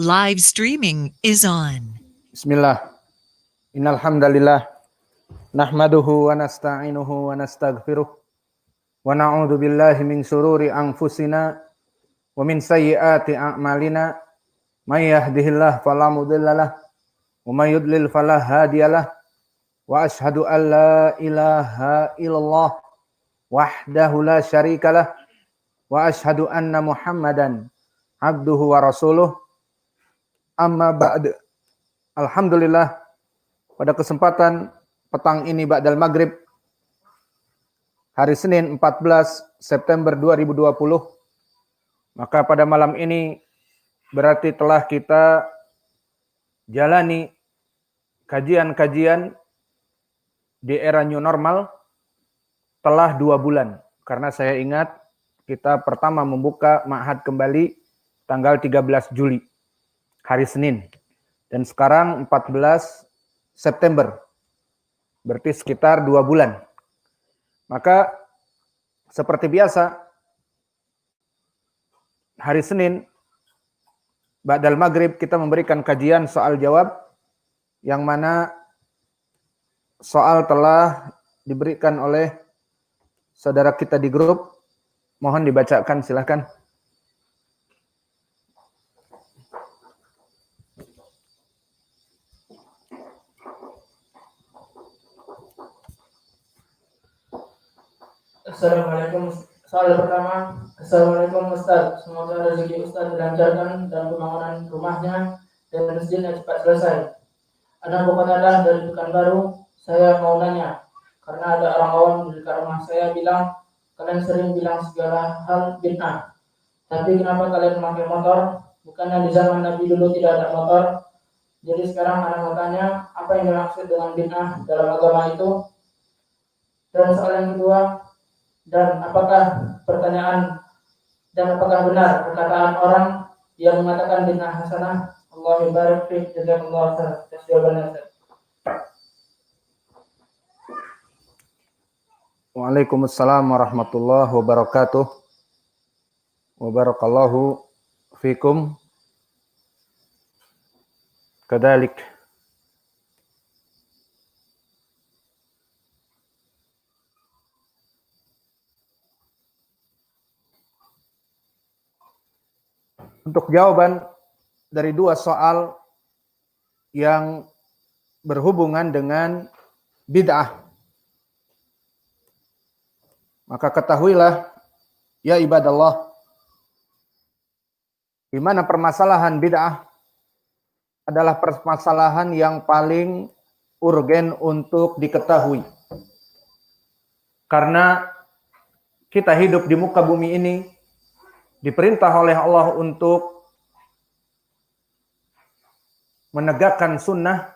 Live streaming is on. Bismillah. Innal hamdalillah nahmaduhu wa nasta'inuhu wa nastaghfiruh wa na'udzu billahi min shururi anfusina wa min sayyiati a'malina. May yahdihillahu fala mudhillalah wa may yudlil fala hadiyalah. Wa asyhadu an la ilaha illallah wahdahu la syarikalah wa asyhadu anna Muhammadan abduhu wa rasuluh. Amma ba'd. Alhamdulillah, pada kesempatan petang ini ba'dal maghrib hari Senin 14 September 2020, maka pada malam ini berarti telah kita jalani kajian-kajian di era new normal telah 2 bulan, karena saya ingat kita pertama membuka ma'had kembali tanggal 13 Juli hari Senin. Dan sekarang 14 September, berarti sekitar 2 bulan. Maka seperti biasa, hari Senin, ba'dal maghrib kita memberikan kajian soal jawab, yang mana soal telah diberikan oleh saudara kita di grup. Mohon dibacakan, silakan. Assalamualaikum. Soal pertama, Assalamualaikum Ustaz. Semoga rezeki Ustaz dilancarkan dan pembangunan rumahnya dan masjidnya cepat selesai. Anak Qatadah dari Pekanbaru. Saya mau nanya, karena ada orang awam di dekat rumah saya bilang kalian sering bilang segala hal bid'ah. Tapi kenapa kalian memakai motor? Bukannya di zaman Nabi dulu tidak ada motor? Jadi sekarang anak mau tanya, apa yang dimaksud dengan bid'ah dalam agama itu? Dan soal yang kedua, dan apakah benar perkataan orang yang mengatakan bid'ah hasanah? Allahu barik fi jazakallahu khairan. Jawabannya. Waalaikumsalam warahmatullahi wabarakatuh. Wa barakallahu fikum. Kadzalik. Untuk jawaban dari 2 soal yang berhubungan dengan bid'ah, maka ketahuilah ya ibadallah, di mana permasalahan bid'ah adalah permasalahan yang paling urgen untuk diketahui. Karena kita hidup di muka bumi ini diperintah oleh Allah untuk menegakkan sunnah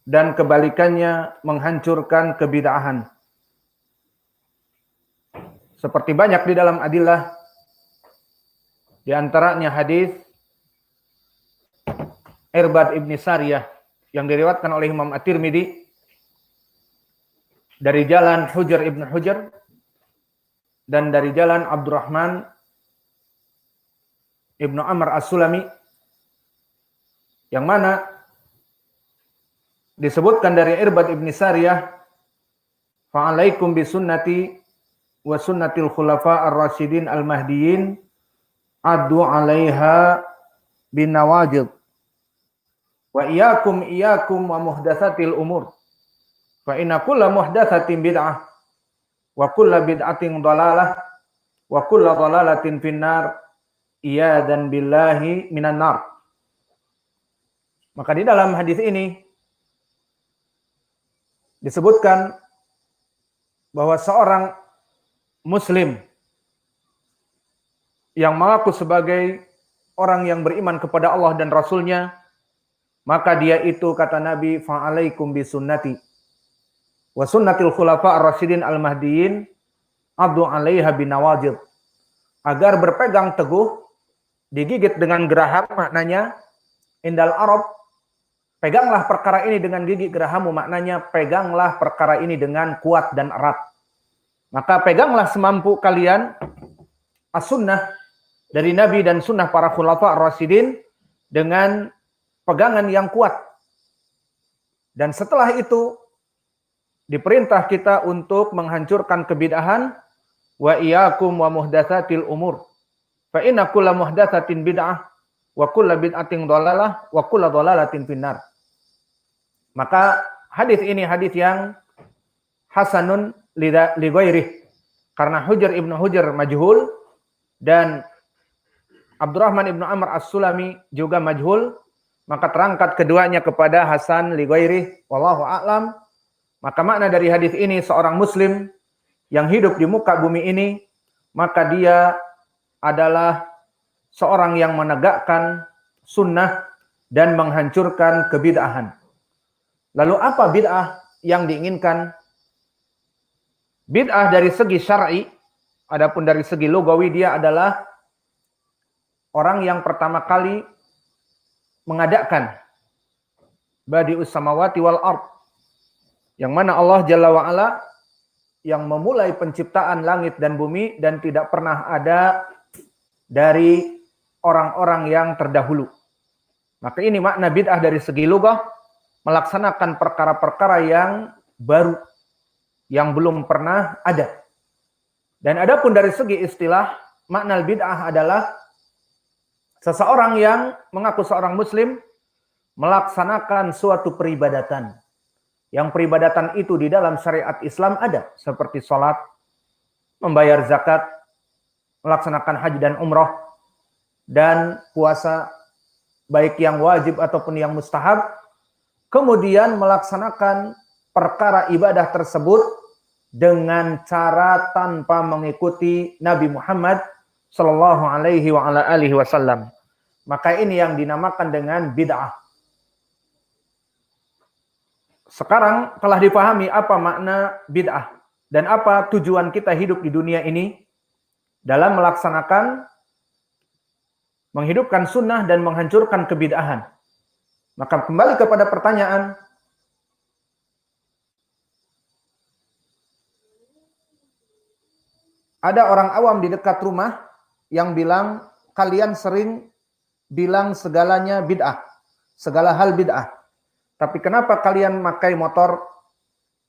dan kebalikannya menghancurkan kebid'ahan. Seperti banyak di dalam adillah, di antaranya hadis Irbad ibn Sariyah yang diriwayatkan oleh Imam At-Tirmidzi dari jalan Hujr ibn Hujr dan dari jalan Abdurrahman Ibnu Amr As-Sulami, yang mana disebutkan dari Irbad ibn Sariyah, fa'alaikum bisunnati wa sunnatil khulafa ar-rasyidin al-mahdiyyin addu 'alaiha bin nawajid wa iyyakum wa muhdatsatil umur fa inna kulla muhdatsatin bid'ah wa kulla bid'atin dhalalah wa kulla dhalalatin finnar iyadan billahi minan nar. Maka di dalam hadis ini disebutkan bahwa seorang muslim yang mengaku sebagai orang yang beriman kepada Allah dan Rasulnya, maka dia itu, kata Nabi, fa'alaikum bisunnati wa sunnatil khulafa ar-rasyidin al-mahdiyyin addu 'alaiha binawajid, agar berpegang teguh, digigit dengan geraham, maknanya indal Arab, peganglah perkara ini dengan gigi gerahamu, maknanya peganglah perkara ini dengan kuat dan erat. Maka peganglah semampu kalian as-sunnah dari Nabi dan sunnah para khulafa ar-rasyidin dengan pegangan yang kuat. Dan setelah itu diperintah kita untuk menghancurkan kebid'ahan. Wa iyyakum wa muhdatsatil umur. Fa inna kulla muhdatsatin bid'ah wa kulla bid'atin dhalalah wa kulla dhalalatin finnar. Maka hadis ini hadis yang hasanun li ghairihi. Karena Hujr ibnu Hujr majhul dan Abdurrahman ibnu Amr as-Sulami juga majhul, maka terangkat keduanya kepada Hasan li ghairihi wallahu a'lam. Maka makna dari hadis ini, seorang muslim yang hidup di muka bumi ini, maka dia adalah seorang yang menegakkan sunnah dan menghancurkan kebid'ahan. Lalu apa bid'ah yang diinginkan? Bid'ah dari segi syar'i, adapun dari segi lugawi dia adalah orang yang pertama kali mengadakan badi'us samawati wal ard, yang mana Allah Jalla wa'ala yang memulai penciptaan langit dan bumi dan tidak pernah ada dari orang-orang yang terdahulu. Maka ini makna bid'ah dari segi lugah, melaksanakan perkara-perkara yang baru, yang belum pernah ada. Dan adapun dari segi istilah, makna bid'ah adalah seseorang yang mengaku seorang muslim melaksanakan suatu peribadatan. Yang peribadatan itu di dalam syariat Islam ada, seperti sholat, membayar zakat, melaksanakan haji dan umroh, dan puasa, baik yang wajib ataupun yang mustahab, kemudian melaksanakan perkara ibadah tersebut dengan cara tanpa mengikuti Nabi Muhammad Sallallahu Alaihi Wasallam. Maka ini yang dinamakan dengan bid'ah. Sekarang telah dipahami apa makna bid'ah dan apa tujuan kita hidup di dunia ini dalam melaksanakan, menghidupkan sunnah dan menghancurkan kebid'ahan. Maka kembali kepada pertanyaan, ada orang awam di dekat rumah yang bilang, kalian sering bilang segalanya bid'ah, segala hal bid'ah. Tapi kenapa kalian pakai motor?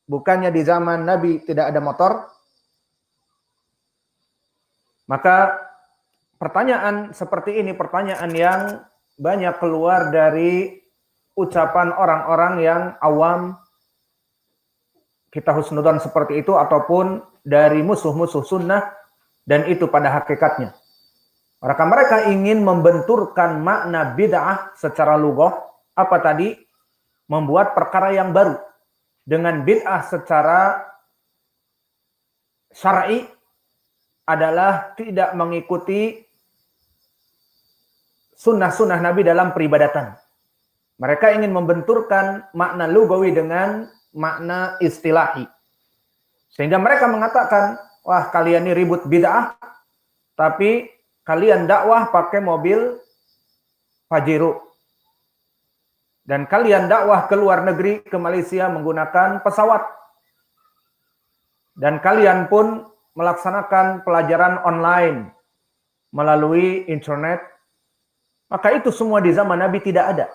Bukannya di zaman Nabi tidak ada motor? Maka pertanyaan seperti ini, pertanyaan yang banyak keluar dari ucapan orang-orang yang awam, kita husnudzon seperti itu, ataupun dari musuh-musuh sunnah, dan itu pada hakikatnya. Mereka ingin membenturkan makna bid'ah secara lughah. Apa tadi? Membuat perkara yang baru. Dengan bid'ah secara syar'i adalah tidak mengikuti sunnah-sunnah Nabi dalam peribadatan. Mereka ingin membenturkan makna lugawi dengan makna istilahi. Sehingga mereka mengatakan, wah kalian ini ribut bid'ah, tapi kalian dakwah pakai mobil Pajero. Dan kalian dakwah ke luar negeri, ke Malaysia menggunakan pesawat. Dan kalian pun melaksanakan pelajaran online melalui internet. Maka itu semua di zaman Nabi tidak ada.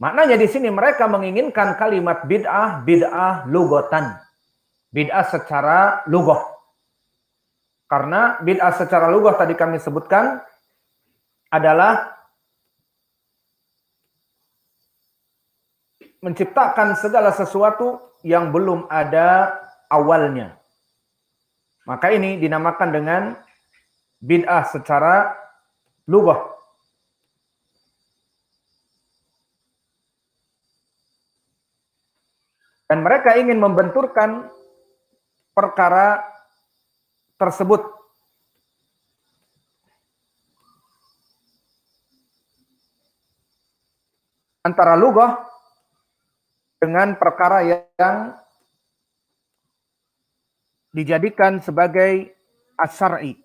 Maknanya di sini mereka menginginkan kalimat bid'ah, bid'ah lugatan. Bid'ah secara lughah. Karena bid'ah secara lughah tadi kami sebutkan adalah menciptakan segala sesuatu yang belum ada awalnya. Maka ini dinamakan dengan bid'ah secara lughah. Dan mereka ingin membenturkan perkara tersebut. Antara lughah dengan perkara yang dijadikan sebagai as-syar'i.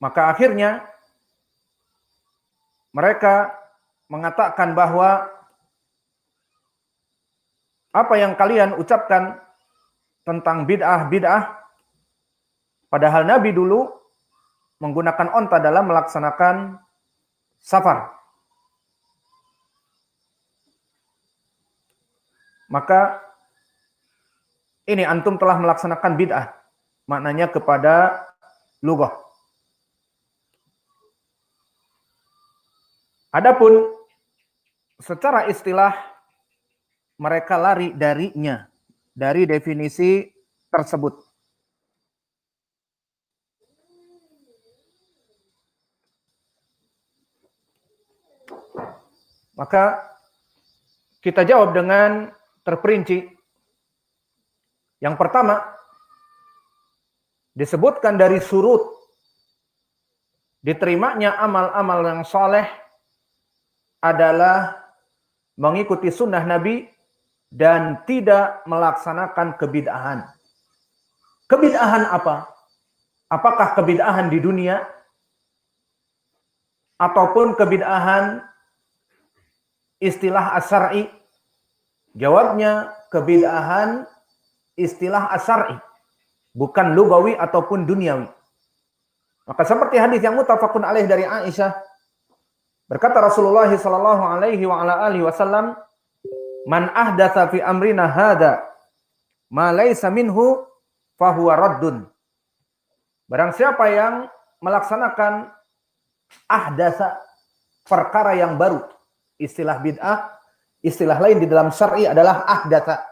Maka akhirnya mereka mengatakan bahwa apa yang kalian ucapkan tentang bid'ah-bid'ah, padahal Nabi dulu menggunakan onta dalam melaksanakan safar. Maka ini antum telah melaksanakan bid'ah, maknanya kepada lughah. Adapun secara istilah mereka lari darinya, dari definisi tersebut. Maka kita jawab dengan terperinci. Yang pertama, disebutkan dari surut diterimanya amal-amal yang soleh adalah mengikuti sunnah Nabi dan tidak melaksanakan kebid'ahan. Kebid'ahan apa? Apakah kebid'ahan di dunia ataupun kebid'ahan istilah as-syar'i? Jawabnya kebid'ahan istilah as-syar'i, bukan lugawi ataupun duniawi. Maka seperti hadis yang muttafaqun alaih dari Aisyah, berkata Rasulullah sallallahu alaihi wa ala alihi wasallam, "Man ahdatsa fi amrina hada ma laysa minhu fahuwa raddun." Barang siapa yang melaksanakan ahdatsa, perkara yang baru. Istilah bid'ah, istilah lain di dalam syar'i adalah ahdatsa,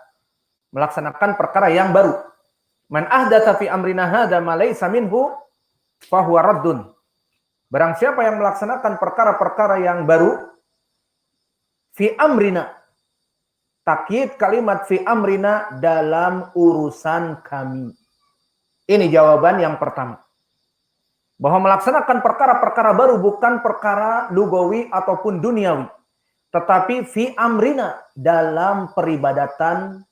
melaksanakan perkara yang baru. Man ahdatsa fi amrina hada ma laysa minhu fahuwa raddun. Barang siapa yang melaksanakan perkara-perkara yang baru, fi amrina, takyid kalimat fi amrina, dalam urusan kami. Ini jawaban yang pertama. Bahwa melaksanakan perkara-perkara baru bukan perkara lugawi ataupun duniawi, tetapi fi amrina, dalam peribadatan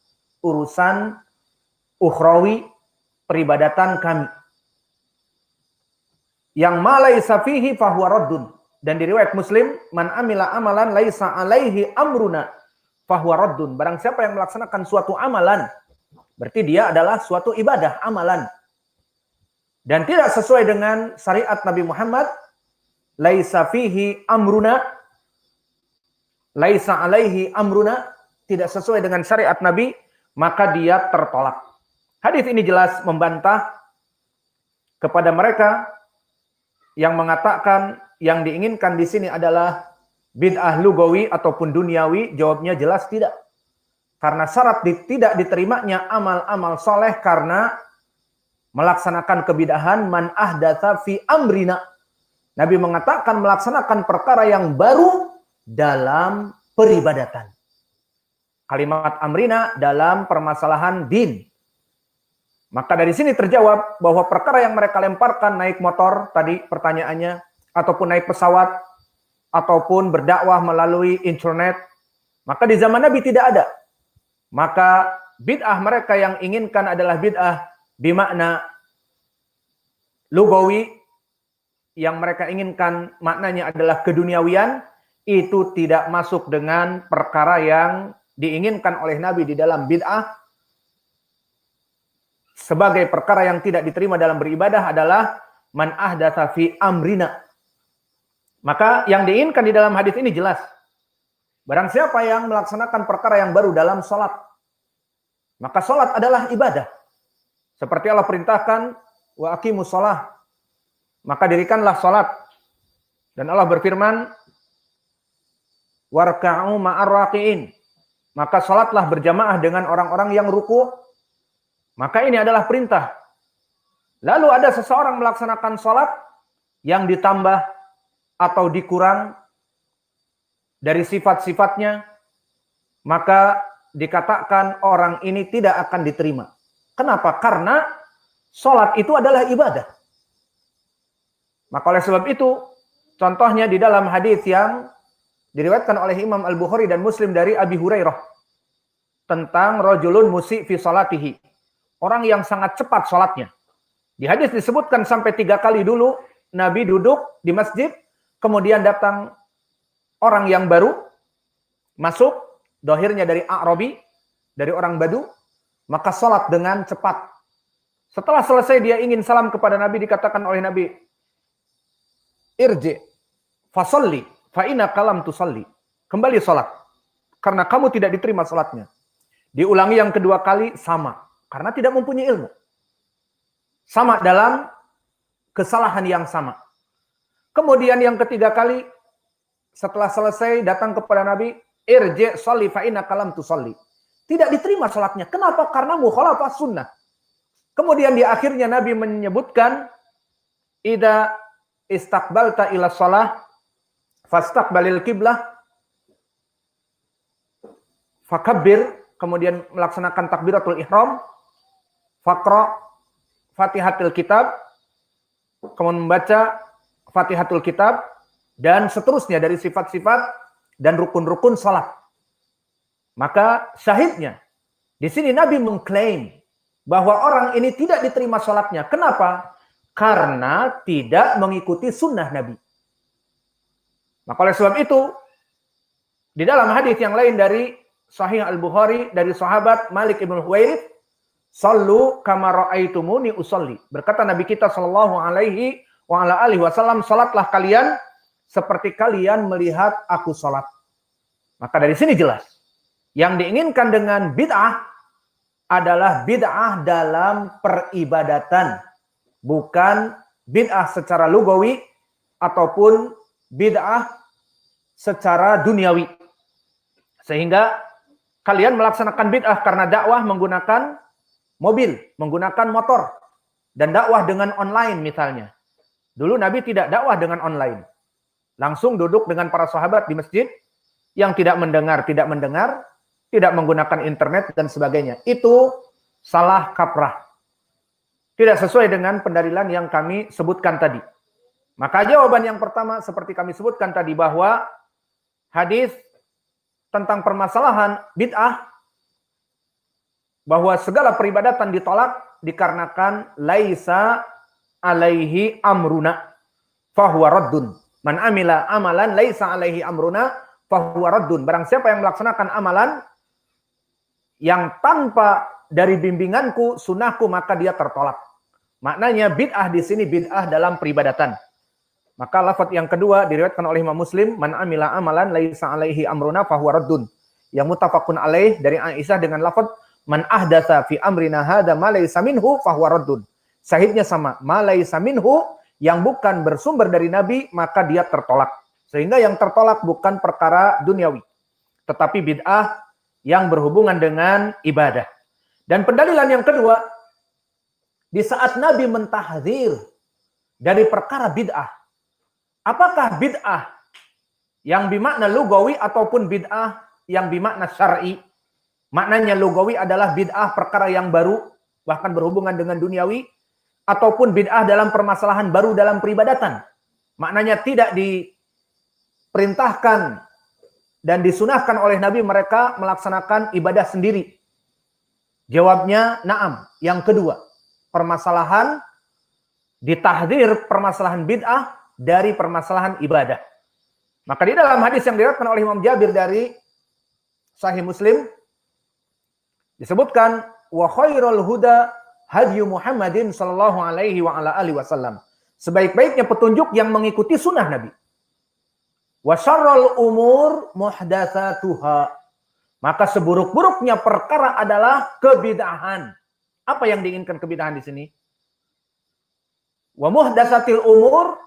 urusan ukhrawi, peribadatan kami. Yang ma laisa fihi fahuwa raddun. Dan di riwayat Muslim, man amila amalan laisa alaihi amruna fahuwa raddun. Barang siapa yang melaksanakan suatu amalan, berarti dia adalah suatu ibadah, amalan, dan tidak sesuai dengan syariat Nabi Muhammad, laisa fihi amruna, laisa alaihi amruna, tidak sesuai dengan syariat Nabi, maka dia tertolak. Hadis ini jelas membantah kepada mereka yang mengatakan yang diinginkan di sini adalah bid'ah lugawi ataupun duniawi. Jawabnya jelas tidak. Karena syarat tidak diterimanya amal-amal soleh karena melaksanakan kebid'ahan. Man ahdatsa fi amrina. Nabi mengatakan melaksanakan perkara yang baru dalam peribadatan. Kalimat amrina dalam permasalahan din. Maka dari sini terjawab bahwa perkara yang mereka lemparkan, naik motor tadi pertanyaannya, ataupun naik pesawat, ataupun berdakwah melalui internet, maka di zaman Nabi tidak ada. Maka bid'ah mereka yang inginkan adalah bid'ah bimakna lugawi, yang mereka inginkan maknanya adalah keduniawian, itu tidak masuk dengan perkara yang diinginkan oleh Nabi di dalam bid'ah. Sebagai perkara yang tidak diterima dalam beribadah adalah man ahdatsa fi amrina. Maka yang diinginkan di dalam hadis ini jelas. Barang siapa yang melaksanakan perkara yang baru dalam salat, maka salat adalah ibadah. Seperti Allah perintahkan, wa aqimus shalah, maka dirikanlah salat. Dan Allah berfirman, warka'u ma'ar raqiin, maka salatlah berjamaah dengan orang-orang yang ruku'. Maka ini adalah perintah. Lalu ada seseorang melaksanakan sholat yang ditambah atau dikurang dari sifat-sifatnya, maka dikatakan orang ini tidak akan diterima. Kenapa? Karena sholat itu adalah ibadah. Maka oleh sebab itu, contohnya di dalam hadis yang diriwayatkan oleh Imam Al-Bukhari dan Muslim dari Abi Hurairah tentang rajulun musi fi salatihi, orang yang sangat cepat sholatnya. Di hadis disebutkan sampai 3 kali dulu Nabi duduk di masjid, kemudian datang orang yang baru masuk, dohirnya dari A'rabi, dari orang Badu, maka salat dengan cepat. Setelah selesai dia ingin salam kepada Nabi, dikatakan oleh Nabi, irji fasalli fa inna kalam tusalli. Kembali salat karena kamu tidak diterima salatnya. Diulangi yang kedua kali, sama, karena tidak mempunyai ilmu. Sama dalam kesalahan yang sama. Kemudian yang ketiga kali, setelah selesai datang kepada Nabi, irji sholli fa inna kalam tusalli. Tidak diterima salatnya. Kenapa? Karena mukhalafah sunnah. Kemudian di akhirnya Nabi menyebutkan, idza istaqbalta ila shalah fastaqbalil qiblah fakabbir, kemudian melaksanakan takbiratul ihram, faqra Fatihatul Kitab, kemudian membaca Fatihatul Kitab, dan seterusnya dari sifat-sifat dan rukun-rukun salat. Maka syahidnya, di sini Nabi mengklaim bahwa orang ini tidak diterima salatnya. Kenapa? Karena tidak mengikuti sunnah Nabi. Maka oleh sebab itu, di dalam hadis yang lain dari Sahih Al-Bukhari dari sahabat Malik ibn Huwairith, sallu kama ra'aitumuni usolli. Berkata Nabi kita sallallahu alaihi wa ala alihi wasallam, salatlah kalian seperti kalian melihat aku salat. Maka dari sini jelas, yang diinginkan dengan bid'ah adalah bid'ah dalam peribadatan, bukan bid'ah secara lugawi ataupun bid'ah secara duniawi. Sehingga kalian melaksanakan bid'ah karena dakwah menggunakan mobil, menggunakan motor, dan dakwah dengan online misalnya. Dulu Nabi tidak dakwah dengan online. Langsung duduk dengan para sahabat di masjid, yang tidak mendengar, tidak menggunakan internet dan sebagainya. Itu salah kaprah. Tidak sesuai dengan pendalilan yang kami sebutkan tadi. Maka jawaban yang pertama seperti kami sebutkan tadi, bahwa hadis tentang permasalahan bid'ah, bahwa segala peribadatan ditolak dikarenakan laisa alaihi amruna fahuwa raddun. Man amila amalan laisa alaihi amruna fahuwa raddun. Barang siapa yang melaksanakan amalan yang tanpa dari bimbinganku, sunnahku, maka dia tertolak. Maknanya bid'ah di sini bid'ah dalam peribadatan. Maka lafaz yang kedua diriwayatkan oleh Imam Muslim, man amila amalan laisa alaihi amruna fahuwa raddun. Yang muttafaqun alaih dari Aisyah dengan lafaz man ahdatsa fi amrina hadza ma laisa minhu fahuwa raddun. Sahihnya sama, ma laisa minhu, yang bukan bersumber dari Nabi, maka dia tertolak. Sehingga yang tertolak bukan perkara duniawi, tetapi bid'ah yang berhubungan dengan ibadah. Dan pendalilan yang kedua, di saat Nabi mentahdzir dari perkara bid'ah, apakah bid'ah yang bermakna lugawi ataupun bid'ah yang bermakna syar'i? Maknanya lugawi adalah bid'ah perkara yang baru, bahkan berhubungan dengan duniawi, ataupun bid'ah dalam permasalahan baru dalam peribadatan. Maknanya tidak diperintahkan dan disunahkan oleh Nabi mereka melaksanakan ibadah sendiri. Jawabnya na'am. Yang kedua, permasalahan ditahdzir permasalahan bid'ah dari permasalahan ibadah. Maka di dalam hadis yang diriwayatkan oleh Imam Jabir dari Sahih Muslim disebutkan, wa khairul huda hadyu Muhammadin sallallahu alaihi wa ala alihi wasallam. Sebaik-baiknya petunjuk yang mengikuti sunnah Nabi. Wa syarrul umur muhdatsatuha. Maka seburuk-buruknya perkara adalah kebid'ahan. Apa yang diinginkan kebid'ahan di sini? Wa muhdatsatil umur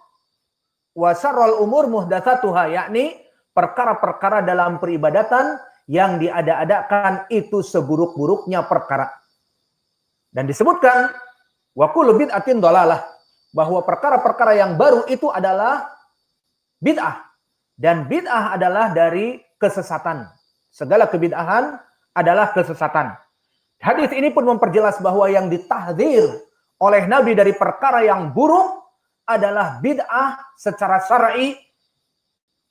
wa syarrul umur muhdatsatuha, yakni perkara-perkara dalam peribadatan yang diada-adakan itu seburuk-buruknya perkara. Dan disebutkan wa kullu bid'atin dhalalah, bahwa perkara-perkara yang baru itu adalah bid'ah. Dan bid'ah adalah dari kesesatan. Segala kebid'ahan adalah kesesatan. Hadis ini pun memperjelas bahwa yang ditahdzir oleh Nabi dari perkara yang buruk adalah bid'ah secara syar'i.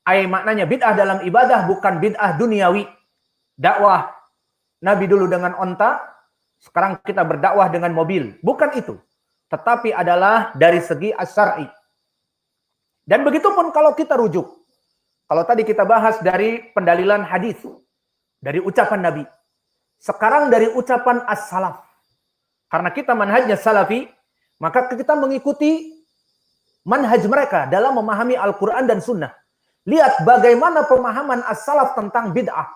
Maknanya bid'ah dalam ibadah, bukan bid'ah duniawi. Dakwah Nabi dulu dengan onta, sekarang kita berdakwah dengan mobil. Bukan itu. Tetapi adalah dari segi as-syar'i. Dan begitu pun kalau kita rujuk. Kalau tadi kita bahas dari pendalilan hadis, dari ucapan Nabi. sekarang dari ucapan as-salaf. Karena kita manhajnya salafi, maka kita mengikuti manhaj mereka dalam memahami Al-Quran dan Sunnah. Lihat bagaimana pemahaman as-salaf tentang bid'ah.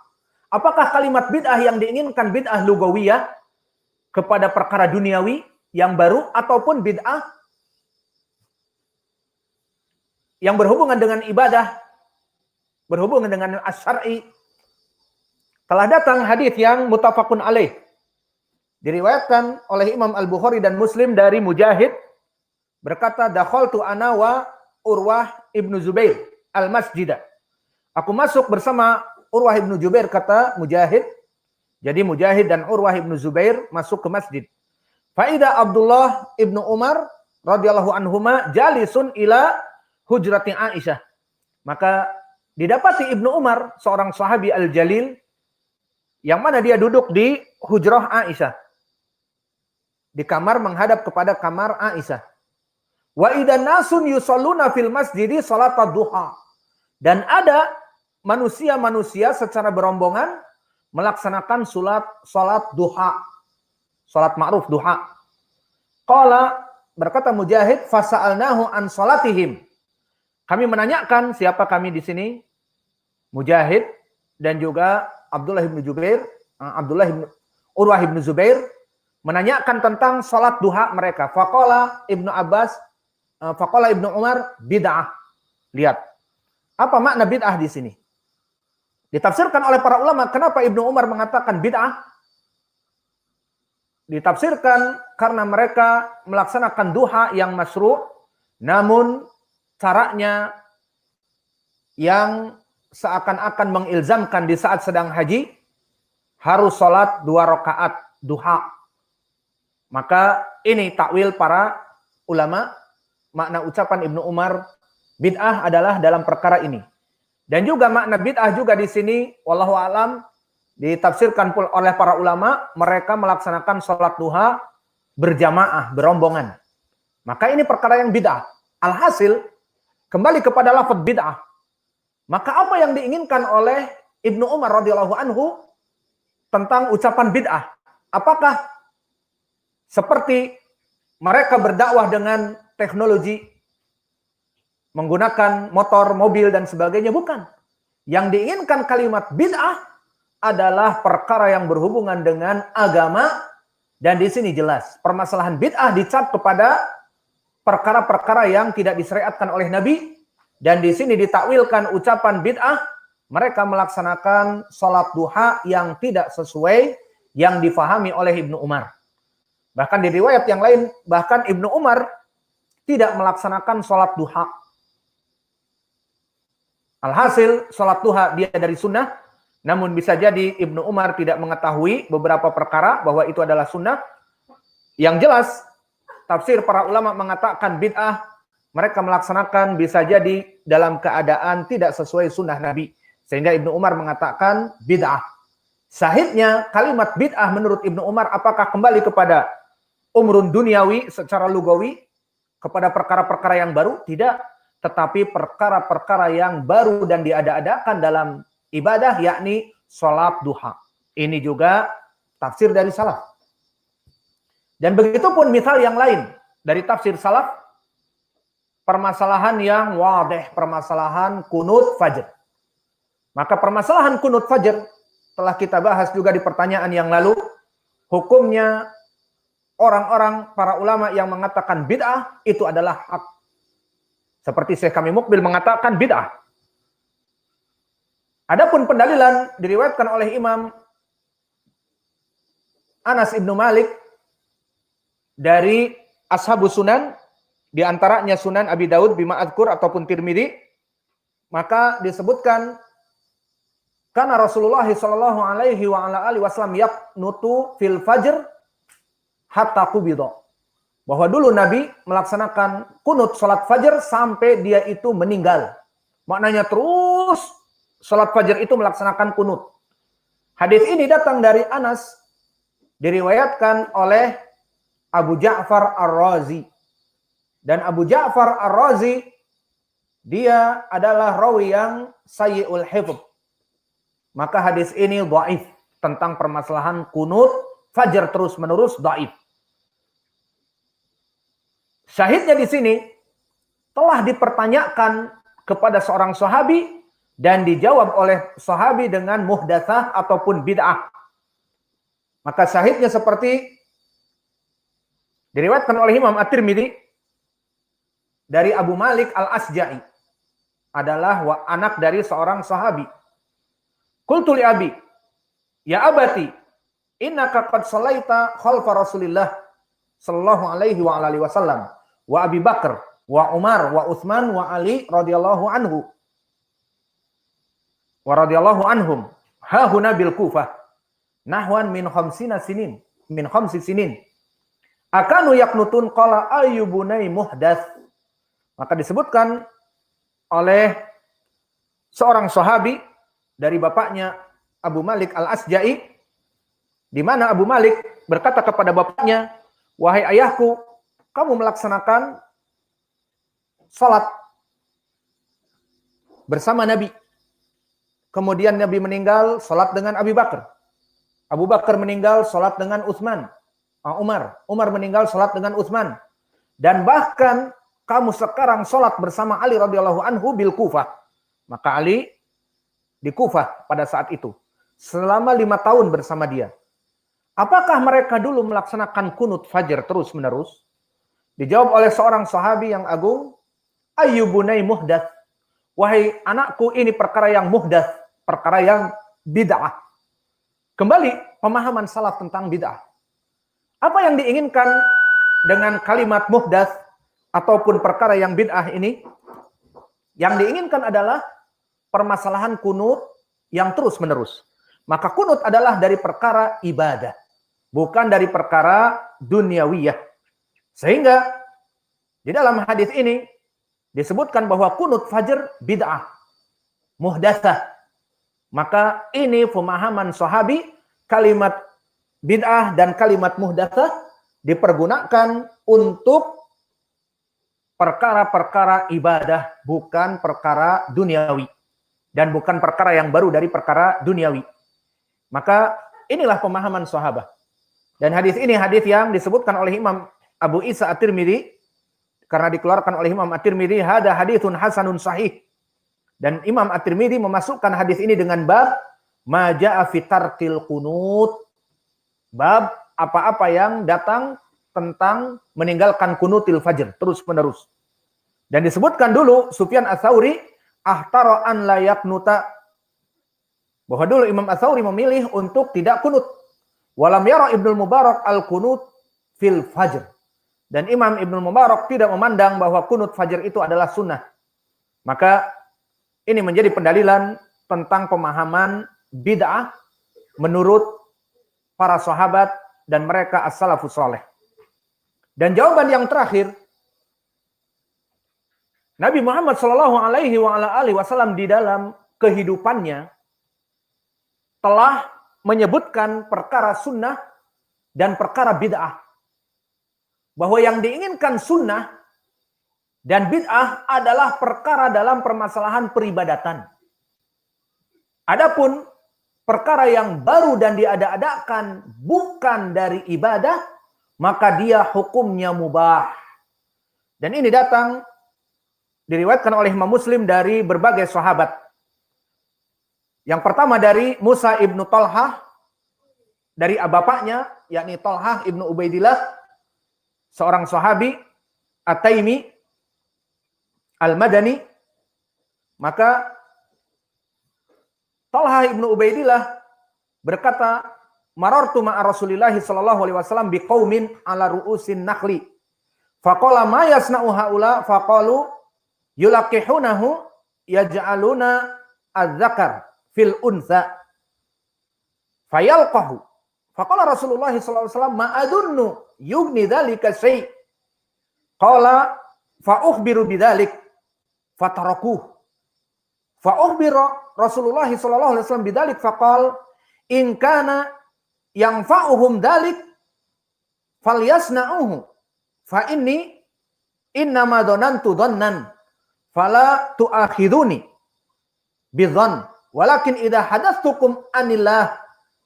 Apakah kalimat bid'ah yang diinginkan bid'ah lugawiyah kepada perkara duniawi yang baru, ataupun bid'ah yang berhubungan dengan ibadah, berhubungan dengan as-syar'i. Telah datang hadis yang muttafaqun alaih, diriwayatkan oleh Imam Al-Bukhari dan Muslim dari Mujahid, berkata, dakhaltu ana wa Urwah ibnu Zubair al-masjidah. Aku masuk bersama Urwah ibnu Zubair, kata Mujahid. Jadi Mujahid dan Urwah ibnu Zubair masuk ke masjid. Faida Abdullah ibnu Umar radhiyallahu anhuma jalisun ila hujrati Aisyah. Maka didapati Ibnu Umar, seorang sahabi al-jalil, yang mana dia duduk di hujrah Aisyah, di kamar menghadap kepada kamar Aisyah. Wa idan nasun yusalluna fil masjidi salat duha. Dan ada manusia-manusia secara berombongan melaksanakan salat duha. Salat ma'ruf duha. Qala, berkata Mujahid, fasa'alnahu an salatihim. Kami menanyakan, siapa kami di sini? Mujahid dan juga Abdullah ibnu Zubair, Urwah ibnu Zubair menanyakan tentang salat duha mereka. Faqala Ibnu Abbas, faqala Ibnu Umar, bid'ah. Lihat, apa makna bid'ah di sini? Ditafsirkan oleh para ulama, kenapa Ibnu Umar mengatakan bid'ah? Ditafsirkan karena mereka melaksanakan duha yang masyru', namun caranya yang seakan-akan mengilzamkan di saat sedang haji harus sholat 2 rakaat duha. Maka ini takwil para ulama, makna ucapan Ibnu Umar bid'ah adalah dalam perkara ini. Dan juga makna bid'ah juga di sini, wallahu alam, ditafsirkan oleh para ulama, mereka melaksanakan sholat duha berjamaah, berombongan. Maka ini perkara yang bid'ah. Alhasil, kembali kepada lafaz bid'ah. Maka apa yang diinginkan oleh Ibnu Umar radhiyallahu anhu tentang ucapan bid'ah? Apakah seperti mereka berdakwah dengan teknologi, menggunakan motor, mobil, dan sebagainya? Bukan. Yang diinginkan kalimat bid'ah adalah perkara yang berhubungan dengan agama, dan di sini jelas permasalahan bid'ah dicap kepada perkara-perkara yang tidak disyariatkan oleh Nabi, dan di sini ditakwilkan ucapan bid'ah, mereka melaksanakan sholat duha yang tidak sesuai yang difahami oleh Ibnu Umar. Bahkan di riwayat yang lain, bahkan Ibnu Umar tidak melaksanakan sholat duha. Alhasil, sholat duha dia dari sunnah, namun bisa jadi Ibnu Umar tidak mengetahui beberapa perkara bahwa itu adalah sunnah. Yang jelas, tafsir para ulama mengatakan bid'ah, mereka melaksanakan bisa jadi dalam keadaan tidak sesuai sunnah Nabi. Sehingga Ibnu Umar mengatakan bid'ah. Sahihnya, kalimat bid'ah menurut Ibnu Umar apakah kembali kepada umrun duniawi secara lugawi, kepada perkara-perkara yang baru? Tidak. Tetapi perkara-perkara yang baru dan diada-adakan dalam ibadah, yakni sholat duha. Ini juga tafsir dari salaf. Dan begitu pun misal yang lain dari tafsir salaf, permasalahan yang wadih, permasalahan kunut fajr. Maka permasalahan kunut fajr telah kita bahas juga di pertanyaan yang lalu. Hukumnya orang-orang, para ulama yang mengatakan bid'ah itu adalah hak. Seperti Syekh kami Mukbil mengatakan bid'ah. Adapun pendalilan diriwayatkan oleh Imam Anas ibnu Malik dari Ashabus Sunan, di antaranya Sunan Abi Daud bima adzkur ataupun Tirmidzi, maka disebutkan karena Rasulullah sallallahu alaihi wa ala alihi wasallam yaqnutu fil fajr hatta qubida. Bahwa dulu Nabi melaksanakan kunut salat fajar sampai dia itu meninggal. Maknanya terus salat fajar itu melaksanakan kunut. Hadis ini datang dari Anas, diriwayatkan oleh Abu Ja'far Ar-Razi. Dan Abu Ja'far Ar-Razi, dia adalah rawi yang sayyi'ul hifdz. Maka hadis ini dhaif, tentang permasalahan kunut fajar terus-menerus dhaif. Syahidnya di sini telah dipertanyakan kepada seorang sahabi dan dijawab oleh sahabi dengan muhdatsah ataupun bid'ah. Maka syahidnya seperti diriwayatkan oleh Imam At-Tirmidzi dari Abu Malik Al-Asja'i, adalah anak dari seorang sahabi. Qultu li abi, ya abati, innaka qad shalaita khalfa Rasulillah sallallahu alaihi wa alihi wasallam wa Abi Bakar wa Umar wa Utsman wa Ali radhiyallahu anhu wa radhiyallahu anhum ha huna bil Kufah nahwan min 50 sinin akanu yaknutun qala ayyubunai muhdats. Maka disebutkan oleh seorang sahabi dari bapaknya Abu Malik Al-Asja'i, di mana Abu Malik berkata kepada bapaknya, wahai ayahku, kamu melaksanakan salat bersama Nabi. Kemudian Nabi meninggal, salat dengan Abu Bakar. Abu Bakar meninggal, salat dengan Utsman. Umar meninggal, salat dengan Utsman. Dan bahkan kamu sekarang salat bersama Ali radhiyallahu anhu bil Kufah. Maka Ali di Kufah pada saat itu selama 5 tahun bersama dia. Apakah mereka dulu melaksanakan kunut fajar terus-menerus? Dijawab oleh seorang sahabi yang agung, ayyubunai muhdats. Wahai anakku, ini perkara yang muhdats, perkara yang bid'ah. Kembali pemahaman salaf tentang bid'ah. Apa yang diinginkan dengan kalimat muhdats ataupun perkara yang bid'ah ini? Yang diinginkan adalah permasalahan kunut yang terus-menerus. Maka kunut adalah dari perkara ibadah, bukan dari perkara duniawiyah. Sehingga di dalam hadis ini disebutkan bahwa kunut fajar bid'ah, muhdatsah. Maka ini pemahaman sahabi, kalimat bid'ah dan kalimat muhdatsah dipergunakan untuk perkara-perkara ibadah, bukan perkara duniawi. Dan bukan perkara yang baru dari perkara duniawi. Maka inilah pemahaman sahabat. Dan hadis ini hadis yang disebutkan oleh Imam Abu Isa At-Tirmidzi, karena dikeluarkan oleh Imam At-Tirmidzi, hada haditsun hasanun sahih. Dan Imam At-Tirmidzi memasukkan hadis ini dengan bab ma jaa fi tarkil qunut. Bab apa-apa yang datang tentang meninggalkan kunutil fajr terus-menerus. Dan disebutkan dulu Sufyan Ats-Tsauri ahtara an la yaknuta, bahwa dulu Imam Ats-Tsauri memilih untuk tidak kunut. Walam yara Ibnul Mubarak al-kunut fil fajr. Dan Imam Ibnul Mubarak tidak memandang bahwa kunut fajr itu adalah sunnah. Maka ini menjadi pendalilan tentang pemahaman bid'ah menurut para sahabat dan mereka as-salafus saleh. Dan jawaban yang terakhir, Nabi Muhammad sallallahu alaihi wasallam di dalam kehidupannya telah menyebutkan perkara sunnah dan perkara bid'ah. Bahwa yang diinginkan sunnah dan bid'ah adalah perkara dalam permasalahan peribadatan. Adapun perkara yang baru dan diada-adakan bukan dari ibadah, maka dia hukumnya mubah. Dan ini datang diriwayatkan oleh Imam Muslim dari berbagai sahabat. Yang pertama dari Musa ibnu Talhah, dari bapaknya, yakni Talhah ibnu Ubaidillah, seorang sahabi At-Taimi Al-Madani. Maka Talhah ibnu Ubaidillah berkata, marartu ma'a Rasulillahi sallallahu alaihi wasallam biqaumin ala ru'usin nakhli. Faqala ma yasna'u haula? Faqalu yulaqihunahu yaj'aluna adz-dzakar fil untha fayalqahu. Faqala Rasulullah sallallahu alaihi wasallam ma adunnu yugni dzalika syai'. Qala fa ukhbiru bidzalik fatarakuh. Fa ukhbira Rasulullah sallallahu alaihi wasallam bidzalik faqal in kana yanfa'uhum dzalik falyasna'uhu fa inni innama dhanantu dhannan fala tu'akhiduni bidzann walakin idza hadatstukum anillah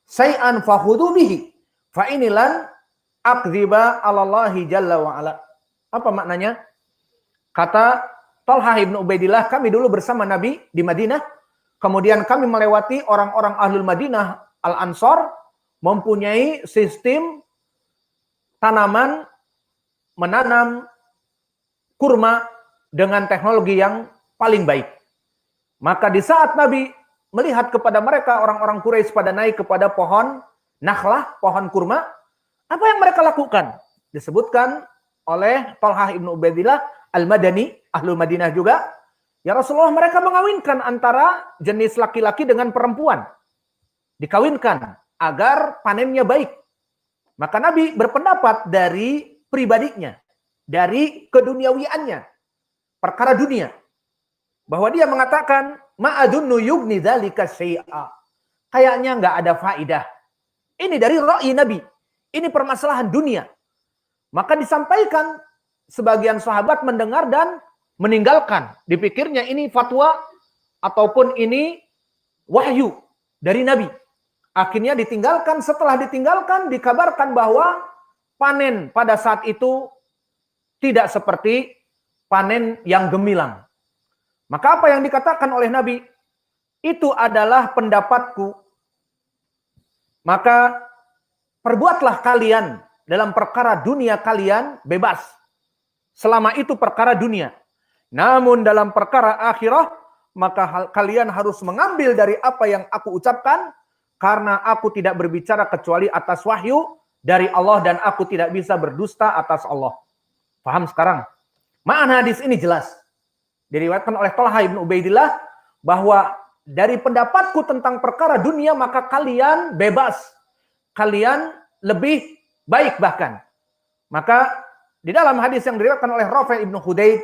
say'an fakhudhu bihi fa inilan akdziba 'alallahi jalla wa ala. Apa maknanya? Kata Talhah ibn Ubaidillah, kami dulu bersama Nabi di Madinah, kemudian kami melewati orang-orang ahlul Madinah Al-Ansor mempunyai sistem tanaman menanam kurma dengan teknologi yang paling baik. Maka di saat Nabi melihat kepada mereka, orang-orang Quraisy pada naik kepada pohon nakhlah, pohon kurma, apa yang mereka lakukan? Disebutkan oleh Talhah ibn Ubaidillah Al-Madani, Ahlul Madinah juga, ya Rasulullah, mereka mengawinkan antara jenis laki-laki dengan perempuan. Dikawinkan agar panennya baik. Maka Nabi berpendapat dari pribadinya, dari keduniawiannya, perkara dunia. Bahwa dia mengatakan, ma'adunnu yugni dzalika syai'a. Kayaknya nggak ada faidah. Ini dari ra'yi Nabi. Ini permasalahan dunia. Maka disampaikan, sebagian sahabat mendengar dan meninggalkan. Dipikirnya ini fatwa ataupun ini wahyu dari Nabi. Akhirnya ditinggalkan. Setelah ditinggalkan, dikabarkan bahwa panen pada saat itu tidak seperti panen yang gemilang. Maka apa yang dikatakan oleh Nabi? Itu adalah pendapatku. Maka perbuatlah kalian dalam perkara dunia kalian bebas. Selama itu perkara dunia. Namun dalam perkara akhirah, maka kalian harus mengambil dari apa yang aku ucapkan, karena aku tidak berbicara kecuali atas wahyu dari Allah dan aku tidak bisa berdusta atas Allah. Paham sekarang? Makna hadis ini jelas. Diriwayatkan oleh Talhah ibn Ubaidillah bahwa dari pendapatku tentang perkara dunia, maka kalian bebas. Kalian lebih baik bahkan. Maka di dalam hadis yang diriwayatkan oleh Rafi' ibn Khudaid,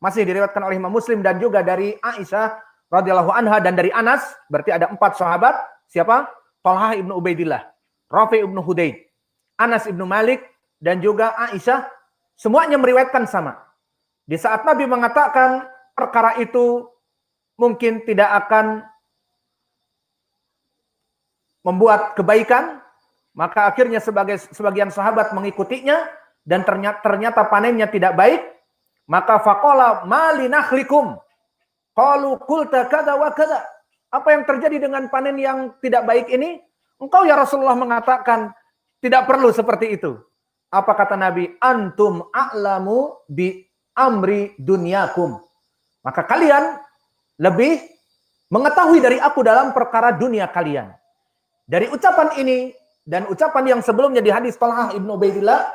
masih diriwayatkan oleh Imam Muslim dan juga dari Aisyah radhiyallahu anha dan dari Anas, berarti ada 4 sahabat. Siapa? Talhah ibn Ubaidillah, Rafi' ibn Khudaid, Anas ibn Malik dan juga Aisyah, semuanya meriwayatkan sama. Di saat Nabi mengatakan perkara itu mungkin tidak akan membuat kebaikan, maka akhirnya sebagian sahabat mengikutinya dan ternyata panennya tidak baik. Maka faqala mali nakhlikum qalu qulta kada wa kada. Apa yang terjadi dengan panen yang tidak baik ini? Engkau ya Rasulullah mengatakan tidak perlu seperti itu. Apa kata Nabi? Antum a'lamu bi amri dunyakum. Maka kalian lebih mengetahui dari aku dalam perkara dunia kalian. Dari ucapan ini dan ucapan yang sebelumnya di hadis Talhah ibn Ubaidillah,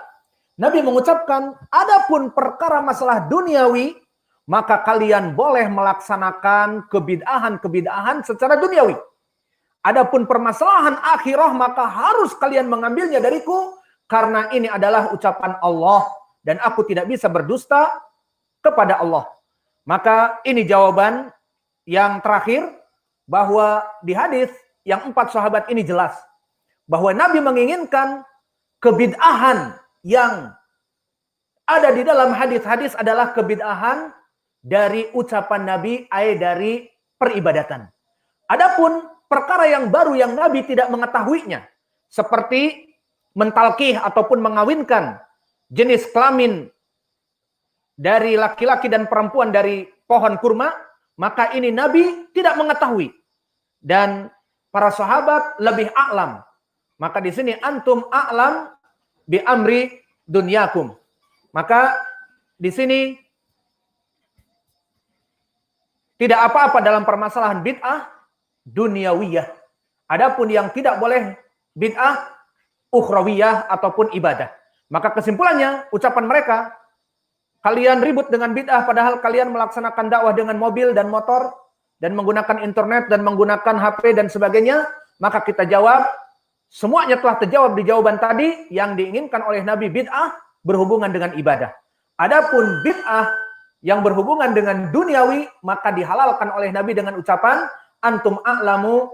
Nabi mengucapkan, adapun perkara masalah duniawi, maka kalian boleh melaksanakan kebid'ahan secara duniawi. Adapun permasalahan akhirah, maka harus kalian mengambilnya dariku, karena ini adalah ucapan Allah, dan aku tidak bisa berdusta kepada Allah. Maka ini jawaban yang terakhir, bahwa di hadis yang 4 sahabat ini jelas, bahwa Nabi menginginkan kebid'ahan yang ada di dalam hadis-hadis adalah kebid'ahan dari ucapan Nabi, dari peribadatan. Adapun perkara yang baru yang Nabi tidak mengetahuinya, seperti mentalkih ataupun mengawinkan jenis kelamin dari laki-laki dan perempuan dari pohon kurma, maka ini Nabi tidak mengetahui. Dan para sahabat lebih a'lam. Maka di sini antum a'lam bi amri dunyakum. Maka di sini tidak apa-apa dalam permasalahan bid'ah duniawiyah. Adapun yang tidak boleh bid'ah ukhrawiyah ataupun ibadah. Maka kesimpulannya ucapan mereka, kalian ribut dengan bid'ah padahal kalian melaksanakan dakwah dengan mobil dan motor dan menggunakan internet dan menggunakan HP dan sebagainya. Maka kita jawab, semuanya telah terjawab di jawaban tadi. Yang diinginkan oleh Nabi bid'ah berhubungan dengan ibadah. Adapun bid'ah yang berhubungan dengan duniawi, maka dihalalkan oleh Nabi dengan ucapan antum a'lamu